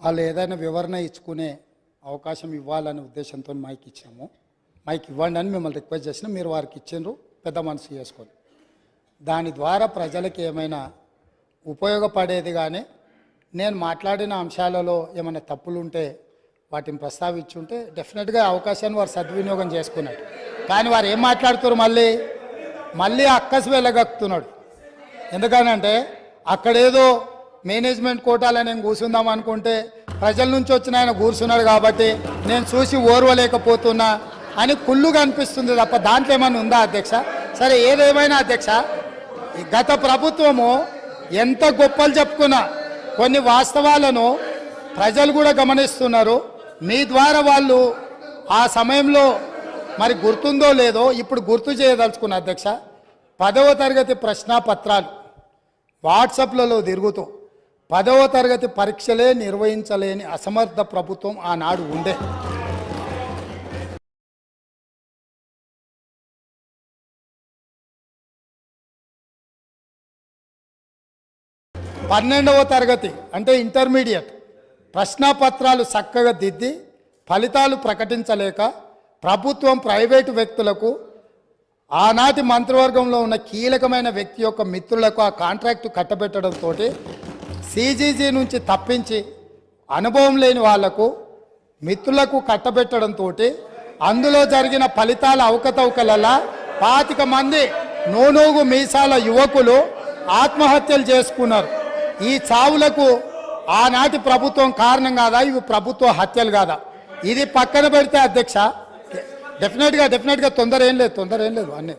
వాళ్ళు ఏదైనా వివరణ ఇచ్చుకునే అవకాశం ఇవ్వాలనే ఉద్దేశంతో మైక్ ఇచ్చాము. మైక్ ఇవ్వండి అని మిమ్మల్ని రిక్వెస్ట్ చేసినా మీరు వారికి ఇచ్చిండ్రు, పెద్ద మనసు చేసుకొని. దాని ద్వారా ప్రజలకు ఏమైనా ఉపయోగపడేది కానీ నేను మాట్లాడిన అంశాలలో ఏమైనా తప్పులు ఉంటే వాటిని ప్రస్తావించుంటే డెఫినెట్గా అవకాశాన్ని వారు సద్వినియోగం చేసుకున్నాడు. కానీ వారు ఏం మాట్లాడుతారు, మళ్ళీ అక్కసు వెళ్ళగక్కుతున్నాడు. ఎందుకనంటే అక్కడేదో మేనేజ్మెంట్ కోటాలని నేను కూర్చుందాం అనుకుంటే ప్రజల నుంచి వచ్చిన ఆయన కూర్చున్నాడు కాబట్టి నేను చూసి ఓర్వలేకపోతున్నా అని కుళ్ళుగా అనిపిస్తుంది తప్ప దాంట్లో ఏమైనా ఉందా అధ్యక్ష? సరే, ఏదేమైనా అధ్యక్ష, గత ప్రభుత్వము ఎంత గొప్పలు చెప్పుకున్నా కొన్ని వాస్తవాలను ప్రజలు కూడా గమనిస్తున్నారు. మీ ద్వారా వాళ్ళు ఆ సమయంలో మరి గుర్తుందో లేదో ఇప్పుడు గుర్తు చేయదలుచుకున్న అధ్యక్ష, 10వ తరగతి ప్రశ్నాపత్రాలు వాట్సాప్లలో తిరుగుతూ 10వ తరగతి పరీక్షలే నిర్వహించలేని అసమర్థ ప్రభుత్వం ఆనాడు ఉండే. పన్నెండవ తరగతి అంటే ఇంటర్మీడియట్ ప్రశ్నాపత్రాలు చక్కగా దిద్ది ఫలితాలు ప్రకటించలేక ప్రభుత్వం ప్రైవేటు వ్యక్తులకు ఆనాటి మంత్రివర్గంలో ఉన్న కీలకమైన వ్యక్తి యొక్క మిత్రులకు ఆ కాంట్రాక్టు కట్టబెట్టడంతో సిజీజీ నుంచి తప్పించి అనుభవం లేని వాళ్లకు మిత్రులకు కట్టబెట్టడంతో అందులో జరిగిన ఫలితాల అవకతవకలలా 25 మంది నూనూగు మీసాల యువకులు ఆత్మహత్యలు చేసుకున్నారు. ఈ చావులకు ఆనాటి ప్రభుత్వం కారణం కాదా? ఇవి ప్రభుత్వ హత్యలు కాదా? ఇది పక్కన పెడితే అధ్యక్ష, డెఫినెట్గా తొందర ఏం లేదు అన్నీ.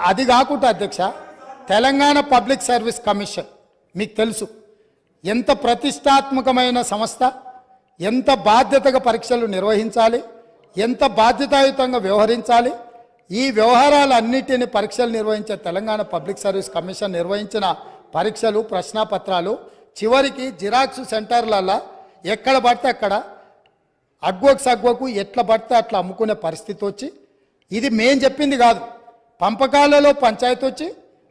అది కాకుండా అధ్యక్ష, తెలంగాణ పబ్లిక్ సర్వీస్ కమిషన్ మీకు తెలుసు ఎంత ప్రతిష్టాత్మకమైన సంస్థ, ఎంత బాధ్యతగా పరీక్షలు నిర్వహించాలి, ఎంత బాధ్యతాయుతంగా వ్యవహరించాలి. ఈ వ్యవహారాలన్నిటిని పరీక్షలు నిర్వహించే తెలంగాణ పబ్లిక్ సర్వీస్ కమిషన్ నిర్వహించిన పరీక్షలు ప్రశ్నాపత్రాలు చివరికి జిరాక్స్ సెంటర్లలో ఎక్కడ పడితే అక్కడ అగ్వకు సగ్వకు ఎట్లా పడితే అట్లా అమ్ముకునే పరిస్థితి వచ్చి, ఇది మేం చెప్పింది కాదు, పంపకాలలో పంచాయతీ వచ్చి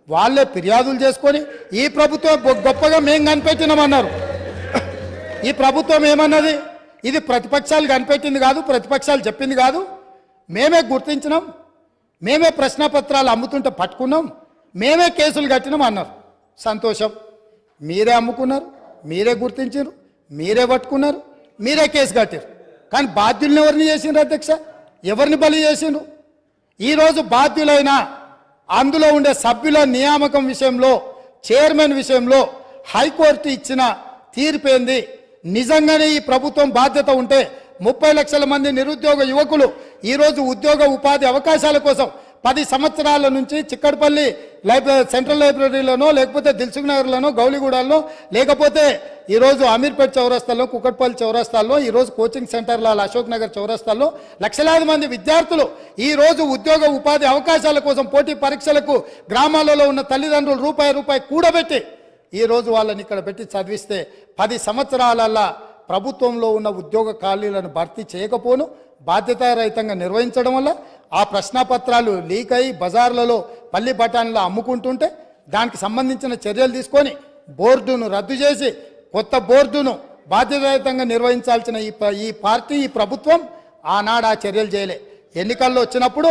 వాళ్ళే ఫిర్యాదులు చేసుకొని ఈ ప్రభుత్వం గొప్పగా మేం కనిపెట్టినామన్నారు. ఈ ప్రభుత్వం ఏమన్నది, ఇది ప్రతిపక్షాలు కనిపెట్టింది కాదు, ప్రతిపక్షాలు చెప్పింది కాదు, మేమే గుర్తించినాం, మేమే ప్రశ్నపత్రాలు అమ్ముతుంటే పట్టుకున్నాం, మేమే కేసులు కట్టినాం అన్నారు. సంతోషం, మీరే అమ్ముకున్నారు, మీరే గుర్తించారు, మీరే పట్టుకున్నారు, మీరే కేసు కట్టారు. కానీ బాధ్యులను ఎవరిని చేసిండ్రు అధ్యక్ష? ఎవరిని బలి చేసిండ్రు? ఈరోజు బాధ్యులైన అందులో ఉండే సభ్యుల నియామకం విషయంలో, చైర్మన్ విషయంలో హైకోర్టు ఇచ్చిన తీర్పేంది? నిజంగానే ఈ ప్రభుత్వం బాధ్యత ఉంటే 30 లక్షల మంది నిరుద్యోగ యువకులు ఈరోజు ఉద్యోగ ఉపాధి అవకాశాల కోసం 10 సంవత్సరాల నుంచి చిక్కడపల్లి సెంట్రల్ లైబ్రరీలోనో లేకపోతే దిల్సుఖ్ నగర్లోనో గౌలిగూడలో లేకపోతే ఈరోజు అమీర్పేట్ చౌరస్తాల్లో కుక్కట్పల్లి చౌరస్తాల్లో ఈరోజు కోచింగ్ సెంటర్ల అశోక్ నగర్ చౌరస్తాల్లో లక్షలాది మంది విద్యార్థులు ఈరోజు ఉద్యోగ ఉపాధి అవకాశాల కోసం పోటీ పరీక్షలకు గ్రామాలలో ఉన్న తల్లిదండ్రులు రూపాయి కూడబెట్టి ఈరోజు వాళ్ళని ఇక్కడ పెట్టి చదివిస్తే 10 సంవత్సరాలల్లా ప్రభుత్వంలో ఉన్న ఉద్యోగ ఖాళీలను భర్తీ చేయకపోను బాధ్యతారహితంగా నిర్వహించడం వల్ల ఆ ప్రశ్నపత్రాలు లీక్ అయ్యి బజార్లలో పల్లి బఠానీలో అమ్ముకుంటుంటే దానికి సంబంధించిన చర్యలు తీసుకొని బోర్డును రద్దు చేసి కొత్త బోర్డును బాధ్యతారహితంగా నిర్వహించాల్సిన ఈ పార్టీ ఈ ప్రభుత్వం ఆనాడు ఆ చర్యలు చేయలే. ఎన్నికల్లో వచ్చినప్పుడు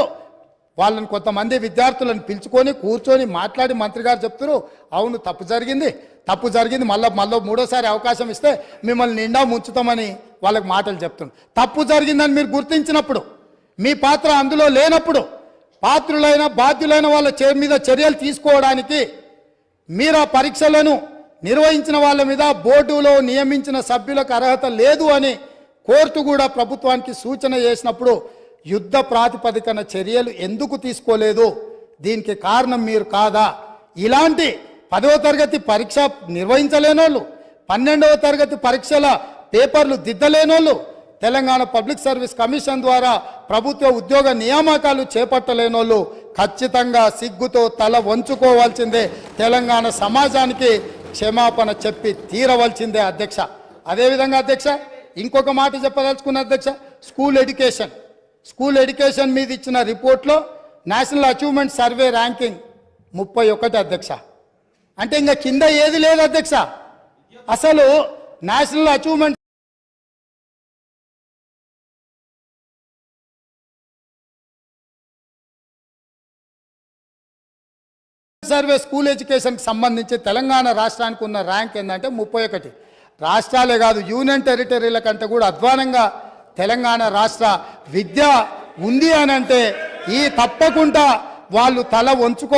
వాళ్ళని కొంతమంది విద్యార్థులను పిలుచుకొని కూర్చొని మాట్లాడి మంత్రి గారు చెప్తారు, అవును తప్పు జరిగింది మళ్ళీ మూడోసారి అవకాశం ఇస్తే మిమ్మల్ని నిండా ముంచుతామని వాళ్ళకి మాటలు చెప్తున్నారు. తప్పు జరిగిందని మీరు గుర్తించినప్పుడు, మీ పాత్ర అందులో లేనప్పుడు పాత్రులైన బాధ్యులైన వాళ్ళ మీద చర్యలు తీసుకోవడానికి మీరు ఆ పరీక్షలను నిర్వహించిన వాళ్ళ మీద బోర్డులో నియమించిన సభ్యులకు అర్హత లేదు అని కోర్టు కూడా ప్రభుత్వానికి సూచన చేసినప్పుడు యుద్ధ ప్రాతిపదికన చర్యలు ఎందుకు తీసుకోలేదు? దీనికి కారణం మీరు కాదా? ఇలాంటి 10వ తరగతి పరీక్ష నిర్వహించలేనోళ్ళు, 12వ తరగతి పరీక్షల పేపర్లు దిద్దలేనోళ్ళు, తెలంగాణ పబ్లిక్ సర్వీస్ కమిషన్ ద్వారా ప్రభుత్వ ఉద్యోగ నియామకాలు చేపట్టలేనోళ్ళు ఖచ్చితంగా సిగ్గుతో తల వంచుకోవాల్సిందే. తెలంగాణ సమాజానికి క్షమాపణ చెప్పి తీరవలసిందే అధ్యక్ష. అదేవిధంగా అధ్యక్ష ఇంకొక మాట చెప్పదలుచుకున్న అధ్యక్ష, స్కూల్ ఎడ్యుకేషన్ మీద ఇచ్చిన రిపోర్ట్లో నేషనల్ అచీవ్మెంట్ సర్వే ర్యాంకింగ్ 31 అధ్యక్ష. అంటే ఇంకా కింద ఏది లేదు అధ్యక్ష. అసలు నేషనల్ అచీవ్మెంట్ సర్వే స్కూల్ ఎడ్యుకేషన్కి సంబంధించి తెలంగాణ రాష్ట్రానికి ఉన్న ర్యాంక్ ఏంటంటే 31. రాష్ట్రాలే కాదు యూనియన్ టెరిటరీల కంటే కూడా అధ్వానంగా తెలంగాణ రాష్ట్ర విద్య ఉంది అని అంటే ఈ తప్పకుండా వాళ్ళు తల వంచుకో